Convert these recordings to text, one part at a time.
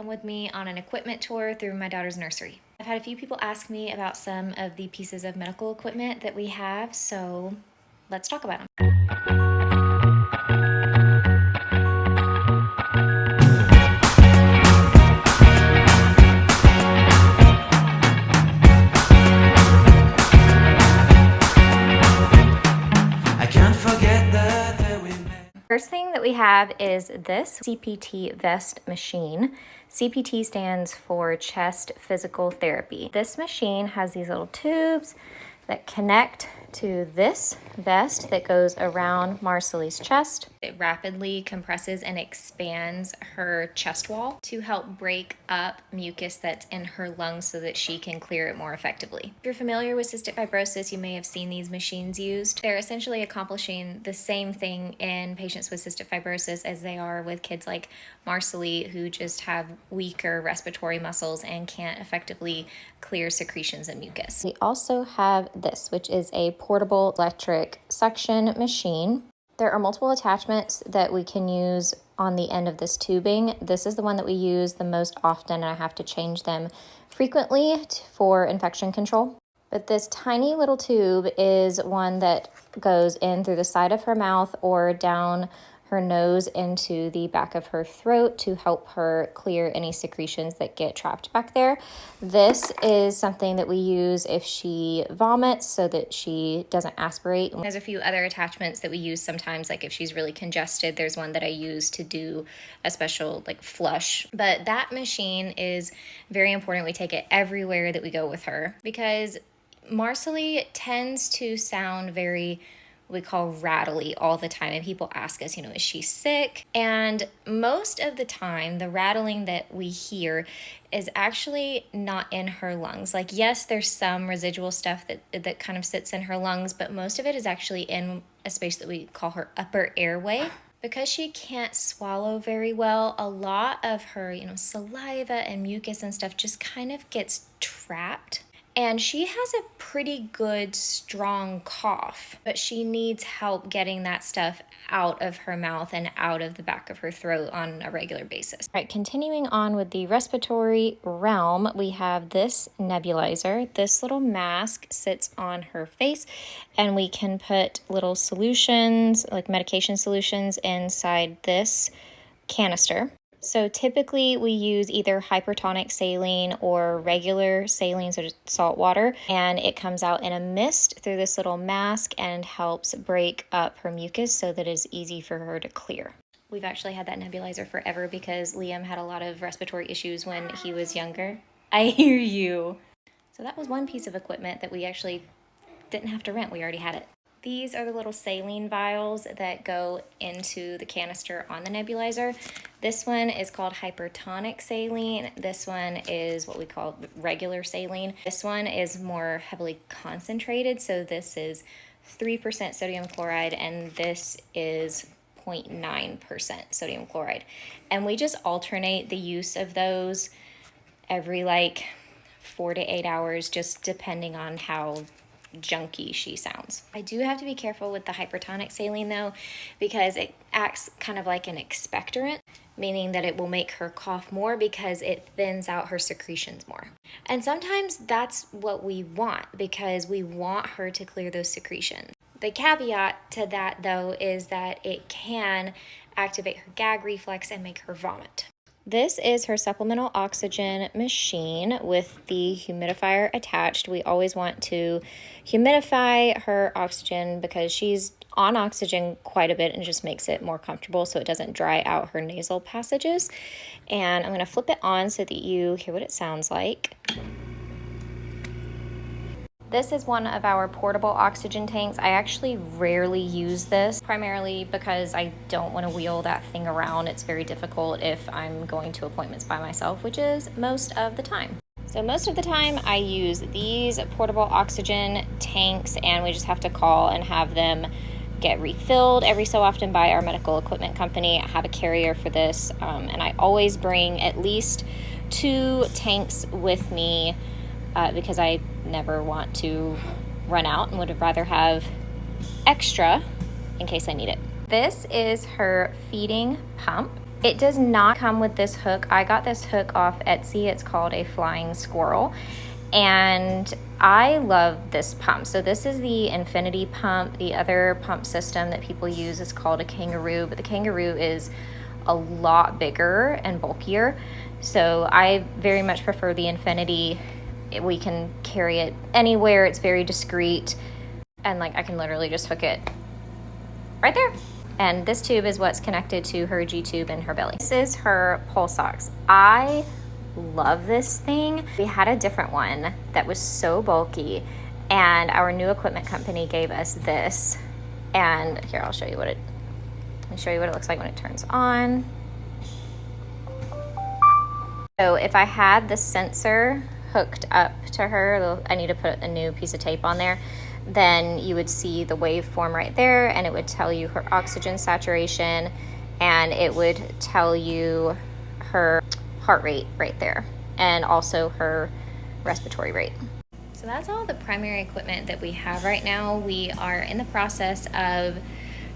come with me on an equipment tour through my daughter's nursery. I've had a few people ask me about some of the pieces of medical equipment that we have, so let's talk about them. First thing that we have is this CPT vest machine. CPT stands for Chest Physical Therapy. This machine has these little tubes that connect to this vest that goes around Marcelly's chest. It rapidly compresses and expands her chest wall to help break up mucus that's in her lungs so that she can clear it more effectively. If you're familiar with cystic fibrosis, you may have seen these machines used. They're essentially accomplishing the same thing in patients with cystic fibrosis as they are with kids like Marcelly, who just have weaker respiratory muscles and can't effectively clear secretions and mucus. We also have this, which is a portable electric suction machine. There are multiple attachments that we can use on the end of this tubing. This is the one that we use the most often, and I have to change them frequently for infection control. But this tiny little tube is one that goes in through the side of her mouth or down her nose into the back of her throat to help her clear any secretions that get trapped back there. This is something that we use if she vomits so that she doesn't aspirate. There's a few other attachments that we use sometimes, like if she's really congested, there's one that I use to do a special like flush. But that machine is very important. We take it everywhere that we go with her because Marcelly tends to sound very we call rattly all the time, and people ask us, is she sick? And most of the time, the rattling that we hear is actually not in her lungs. Like, yes, there's some residual stuff that kind of sits in her lungs, but most of it is actually in a space that we call her upper airway. Because she can't swallow very well, a lot of her, saliva and mucus and stuff just kind of gets trapped. And she has a pretty good, strong cough, but she needs help getting that stuff out of her mouth and out of the back of her throat on a regular basis. All right, continuing on with the respiratory realm, we have this nebulizer. This little mask sits on her face, and we can put little solutions, like medication solutions, inside this canister. So typically we use either hypertonic saline or regular saline, so just salt water, and it comes out in a mist through this little mask and helps break up her mucus so that it's easy for her to clear. We've actually had that nebulizer forever because Liam had a lot of respiratory issues when he was younger. I hear you. So that was one piece of equipment that we actually didn't have to rent. We already had it. These are the little saline vials that go into the canister on the nebulizer. This one is called hypertonic saline. This one is what we call regular saline. This one is more heavily concentrated. So this is 3% sodium chloride and this is 0.9% sodium chloride. And we just alternate the use of those every 4 to 8 hours, just depending on how junky she sounds. I do have to be careful with the hypertonic saline though, because it acts kind of like an expectorant, meaning that it will make her cough more because it thins out her secretions more. And sometimes that's what we want because we want her to clear those secretions. The caveat to that though is that it can activate her gag reflex and make her vomit. This is her supplemental oxygen machine with the humidifier attached. We always want to humidify her oxygen because she's on oxygen quite a bit and just makes it more comfortable so it doesn't dry out her nasal passages. And I'm going to flip it on so that you hear what it sounds like. This is one of our portable oxygen tanks. I actually rarely use this, primarily because I don't want to wheel that thing around. It's very difficult if I'm going to appointments by myself, which is most of the time. So most of the time I use these portable oxygen tanks, and we just have to call and have them get refilled every so often by our medical equipment company. I have a carrier for this, and I always bring at least 2 tanks with me because I never want to run out and would rather have extra in case I need it. This is her feeding pump. It does not come with this hook. I got this hook off Etsy. It's called a flying squirrel. And I love this pump. So this is the Infinity pump. The other pump system that people use is called a Kangaroo, but the Kangaroo is a lot bigger and bulkier. So I very much prefer the Infinity. We can carry it anywhere. It's very discreet. And like I can literally just hook it right there. And this tube is what's connected to her G-tube in her belly. This is her pulse ox. I love this thing. We had a different one that was so bulky, and our new equipment company gave us this. And here, I'll show you what it looks like when it turns on. So if I had the sensor hooked up to her, I need to put a new piece of tape on there, then you would see the waveform right there, and it would tell you her oxygen saturation, and it would tell you her heart rate right there, and also her respiratory rate. So that's all the primary equipment that we have right now. We are in the process of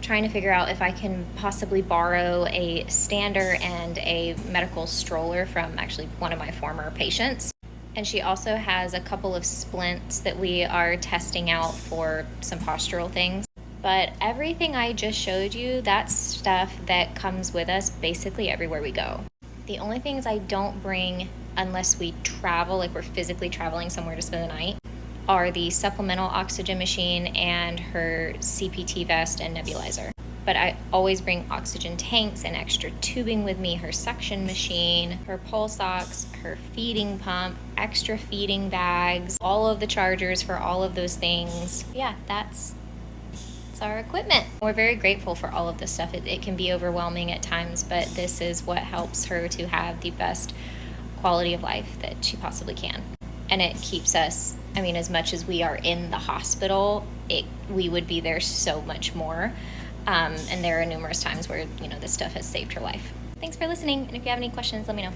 trying to figure out if I can possibly borrow a stander and a medical stroller from actually one of my former patients. And she also has a couple of splints that we are testing out for some postural things. But everything I just showed you, that's stuff that comes with us basically everywhere we go. The only things I don't bring unless we travel, like we're physically traveling somewhere to spend the night, are the supplemental oxygen machine and her CPT vest and nebulizer. But I always bring oxygen tanks and extra tubing with me, her suction machine, her pulse ox, her feeding pump, extra feeding bags, all of the chargers for all of those things. Yeah, that's our equipment. We're very grateful for all of this stuff. It can be overwhelming at times, but this is what helps her to have the best quality of life that she possibly can. And it keeps us, I mean, as much as we are in the hospital, we would be there so much more. And there are numerous times where, this stuff has saved her life. Thanks for listening. And if you have any questions, let me know.